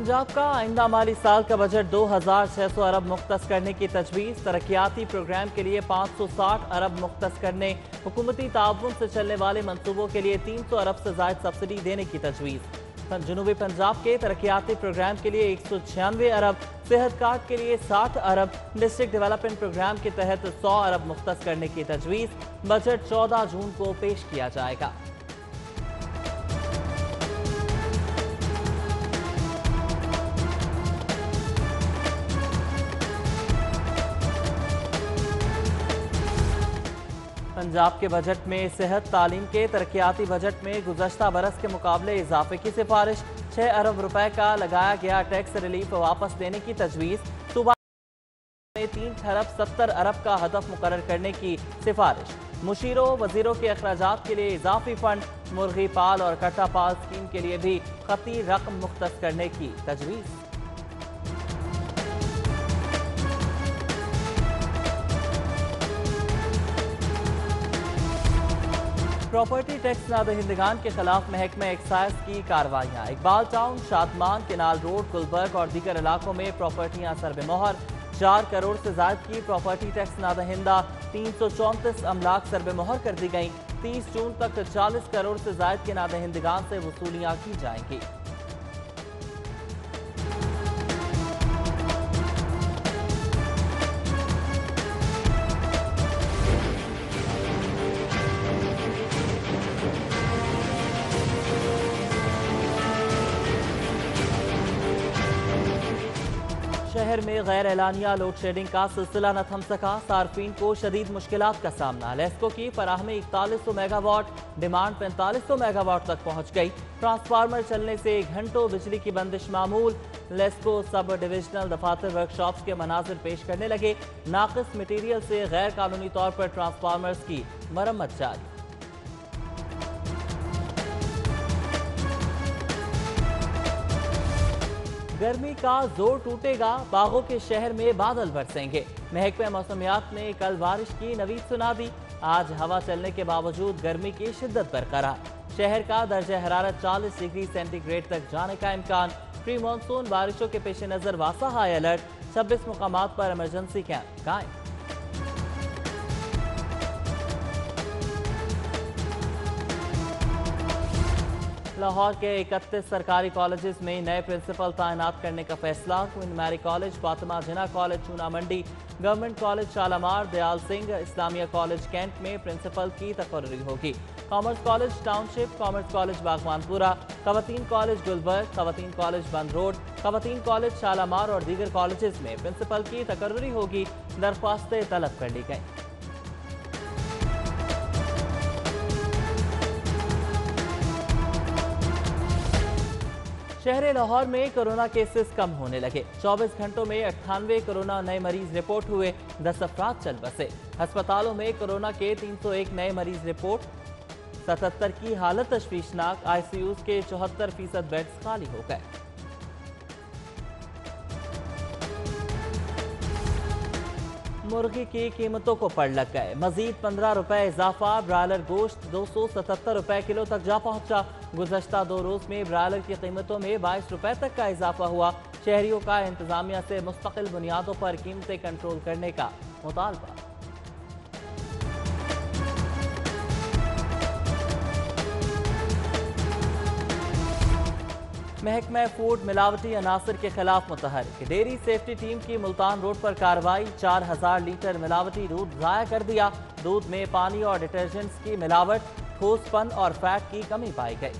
पंजाब का आइंदा माली साल का बजट 2600 अरब मुख्तस करने की तजवीज़। तरक्याती प्रोग्राम के लिए 560 अरब मुख्तस करने, हुकूमती ताउन से चलने वाले मनसूबों के लिए 300 अरब से ज़ायद सब्सिडी देने की तजवीज़। जनूबी पंजाब के तरक्याती प्रोग्राम के लिए 196 अरब, सेहत कार्ड के लिए 60 अरब, डिस्ट्रिक्ट डेवलपमेंट प्रोग्राम के तहत 100 अरब मुख्तस करने की तजवीज़। बजट 14 जून को पेश किया जाएगा। पंजाब के बजट में सेहत तालीम के तरक्याती बजट में गुज़श्ता बरस के मुकाबले इजाफे की सिफारिश। 6 अरब रुपए का लगाया गया टैक्स रिलीफ वापस देने की तजवीज़। सूबा में 3 अरब 70 अरब का हदफ मुकर्रर करने की सिफारिश। मुशीरों वजीरों के अखराजात के लिए इजाफी फंड, मुर्गी पाल और कट्टा पाल स्कीम के लिए भी खती रकम मुख्तस करने की तजवीज़। प्रॉपर्टी टैक्स नादहिंदगान के खिलाफ महकमा एक्साइज की कार्रवाइयाँ। Iqbal town, Shadman, canal road, Gulberg और दीगर इलाकों में प्रॉपर्टियाँ सरबेमोहर। 4 करोड़ से ज्यादा की प्रॉपर्टी टैक्स नादहिंदा 334 अमलाक सरबेमोहर कर दी गई। 30 जून तक 40 करोड़ से ज्यादा के नादहिंदगान से वसूलियाँ की जाएंगी। शहर में गैर एलानिया लोड शेडिंग का सिलसिला न थम सका। सार्फिन को शदीद मुश्किलात का सामना। लेस्को की फराहमी 4100 मेगावाट, डिमांड 4500 मेगावाट तक पहुंच गई। ट्रांसफार्मर चलने से घंटों बिजली की बंदिश मामूल। लेस्को सब डिविजनल दफातर वर्कशॉप्स के मनाजिर पेश करने लगे। नाकिस मटीरियल से गैर कानूनी तौर पर ट्रांसफार्मर्स की मरम्मत जारी। गर्मी का जोर टूटेगा, बागों के शहर में बादल बरसेंगे। महकमा मौसमियात ने कल बारिश की नवीद सुना दी। आज हवा चलने के बावजूद गर्मी की शिद्दत बरकरार। शहर का दर्जा हरारत 40 डिग्री सेंटीग्रेड तक जाने का इम्कान। प्री मानसून बारिशों के पेश नजर वासा हाई अलर्ट। 26 मुकामात पर इमरजेंसी कैंप कायम। लाहौर के 31 सरकारी कॉलेजेस में नए प्रिंसिपल तैनात करने का फैसला। Queen Mary college, Fatima Jinnah college Chuna Mandi, government college Shalamar, Dayal Singh Islamia college cantt में प्रिंसिपल की तकर्री होगी। Commerce college township, commerce college Baghbanpura, खवातीन कॉलेज गुलबर्ग, खवातीन कॉलेज बंद रोड, खवातीन कॉलेज शालामार और दीगर कॉलेजेस में प्रिंसिपल की तकर्री होगी। दरख्वास्तें तलब कर ली गई। शहर लाहौर में कोरोना केसेस कम होने लगे। 24 घंटों में 98 कोरोना नए मरीज रिपोर्ट हुए। 10 अफराद चल बसे। अस्पतालों में कोरोना के 301 नए मरीज रिपोर्ट। 77 की हालत तशवीशनाक। आईसीयूज के 74% बेड्स खाली हो गए। मुर्गी की कीमतों को पड़ लग गए। मजीद 15 रुपए इजाफा। ब्रायलर गोश्त 277 रुपए किलो तक जा पहुंचा। गुज़श्ता 2 रोज में ब्रायलर की कीमतों में 22 रुपए तक का इजाफा हुआ। शहरियों का इंतजामिया से मुस्तकिल बुनियादों पर कीमतें कंट्रोल करने का मुतालबा। महकमा फूड मिलावटी अनासर के खिलाफ मुतहरिक। डेयरी सेफ्टी टीम की मुल्तान रोड पर कार्रवाई। 4000 लीटर मिलावटी दूध ज़ाया कर दिया। दूध में पानी और डिटर्जेंट्स की मिलावट, ठोसपन और फैट की कमी पाई गई।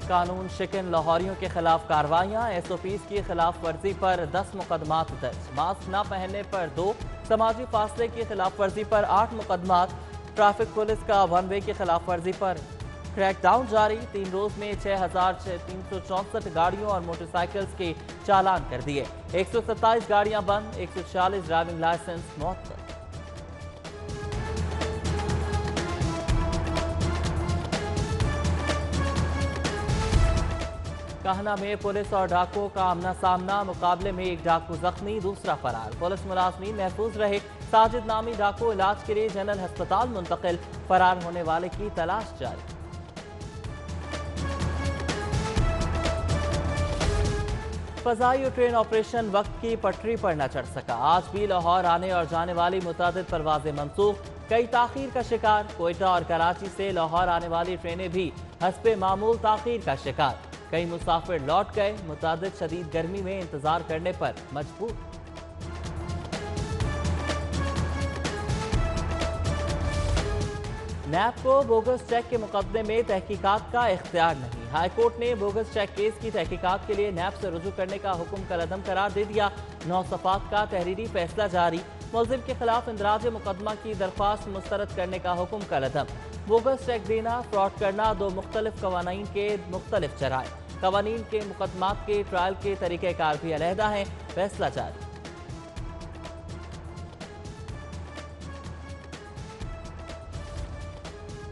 कानून शिकन लाहौरियों के खिलाफ कार्रवाइयाँ। SOPs की खिलाफ वर्जी पर 10 मुकदमात दर्ज। मास्क न पहनने पर 2, समाजी फासले की खिलाफ वर्जी पर 8 मुकदमात। ट्रैफिक पुलिस का 1 वे की खिलाफ वर्जी पर क्रैकडाउन जारी। 3 रोज में 6364 गाड़ियों और मोटरसाइकिल्स के चालान कर दिए। 127 गाड़ियां बंद, 140 ड्राइविंग लाइसेंस मुअत्तल। काहना में पुलिस और डाकुओं का आमना सामना, मुकाबले में एक डाकू जख्मी, दूसरा फरार। पुलिस मुलाजमीन महफूज रहे। साजिद नामी डाकू इलाज के लिए जनरल अस्पताल मुंतकिल, फरार होने वाले की तलाश जारी। फजाई ट्रेन ऑपरेशन वक्त की पटरी पर न चढ़ सका। आज भी लाहौर आने और जाने वाली मुतादिद परवाजें मंसूख, कई ताखीर का शिकार। कोयटा और कराची से लाहौर आने वाली ट्रेनें भी हस्बे मामूल ताखीर का शिकार। कई मुसाफिर लौट गए, मुतादिद शदीद गर्मी में इंतजार करने पर मजबूर। नैब को बोगस चेक के मुकदमे में तहकीकात का इख्तियार नहीं। हाई कोर्ट ने बोगस चेक केस की तहकीकात के लिए नैब से रुजू करने का हुक्म कलअदम करार दे दिया। 9 सफ़ात का तहरीरी फैसला जारी। मुलजिम के खिलाफ इंदराज मुकदमा की दरख्वास्त मुस्तरद करने का हुक्म कलअदम। बोगस चेक देना, फ्रॉड करना दो मुख्तलिफ कवानीन के मुख्तलिफ जराए। कवानीन के मुकदमात के ट्रायल के तरीक़ेकार भी अलहदा हैं। फैसला जारी।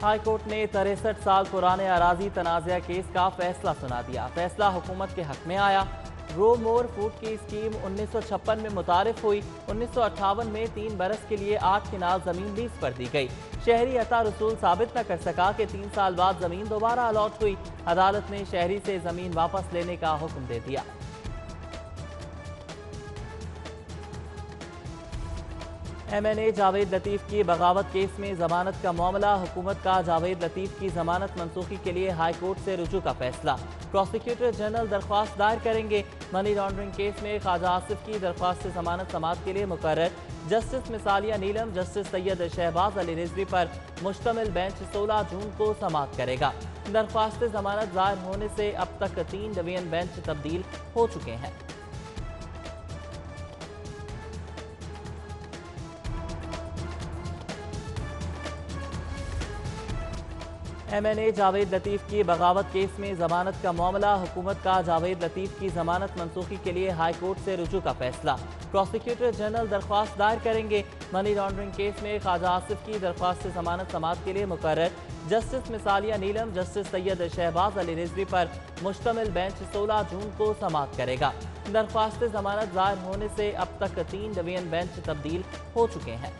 हाई कोर्ट ने 63 साल पुराने अराजी तनाज़ा केस का फैसला सुना दिया। फैसला हुकूमत के हक में आया। रो मोर फूड की स्कीम 1956 में मुतारिफ हुई। 1958 में 3 बरस के लिए 8 किनाल जमीन लीज पर दी गई। शहरी अता रसूल साबित न कर सका कि 3 साल बाद जमीन दोबारा अलॉट हुई। अदालत ने शहरी से जमीन वापस लेने का हुक्म दे दिया। MNA जावेद लतीफ की बगावत केस में जमानत का मामला। हुकूमत का जावेद लतीफ की जमानत मनसूखी के लिए हाई कोर्ट से रुजू का फैसला। प्रोसिक्यूटर जनरल दरख्वास्त दायर करेंगे। मनी लॉन्ड्रिंग केस में ख्वाजा आसिफ की दरख्वास्त से जमानत समाअत के लिए मुकर्रर। जस्टिस मिसालिया नीलम, जस्टिस सैयद शहबाज अली रिजवी पर मुश्तमिल बेंच 16 जून को समाअत करेगा। दरख्वास्त जमानत दायर होने से अब तक 3 डिवीजन बेंच तब्दील हो चुके हैं। MNA जावेद लतीफ की बगावत केस में जमानत का मामला। हुकूमत का जावेद लतीफ की जमानत मनसूखी के लिए हाई कोर्ट से रुजू का फैसला। प्रोसिक्यूटर जनरल दरख्वास्त दायर करेंगे। मनी लॉन्ड्रिंग केस में ख्वाजा आसिफ की दरख्वास्त से जमानत समाअत के लिए मुकर्रर। जस्टिस मिसालिया नीलम, जस्टिस सैयद शहबाज अली रिजवी पर मुश्तमिल बेंच 16 जून को समाअत करेगा। दरख्वास्त जमानत दायर होने से अब तक 3 डिवीजन बेंच तब्दील हो चुके हैं।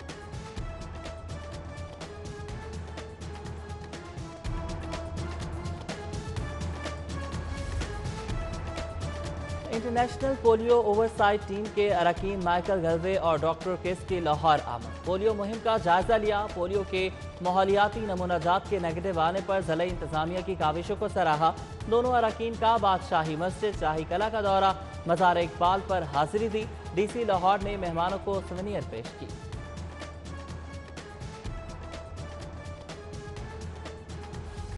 इंटरनेशनल पोलियो ओवरसाइट टीम के अरकान माइकल गलवे और डॉक्टर किस की लाहौर आमद। पोलियो मुहिम का जायजा लिया। पोलियो के माहौलियाती नमूनाजात के नेगेटिव आने पर ज़िला इंतजामिया की काविशों को सराहा। दोनों अरकान का बादशाही मस्जिद शाही कला का दौरा। मज़ार इकबाल पर हाजिरी दी। DC लाहौर ने मेहमानों को सुवेनियर पेश की।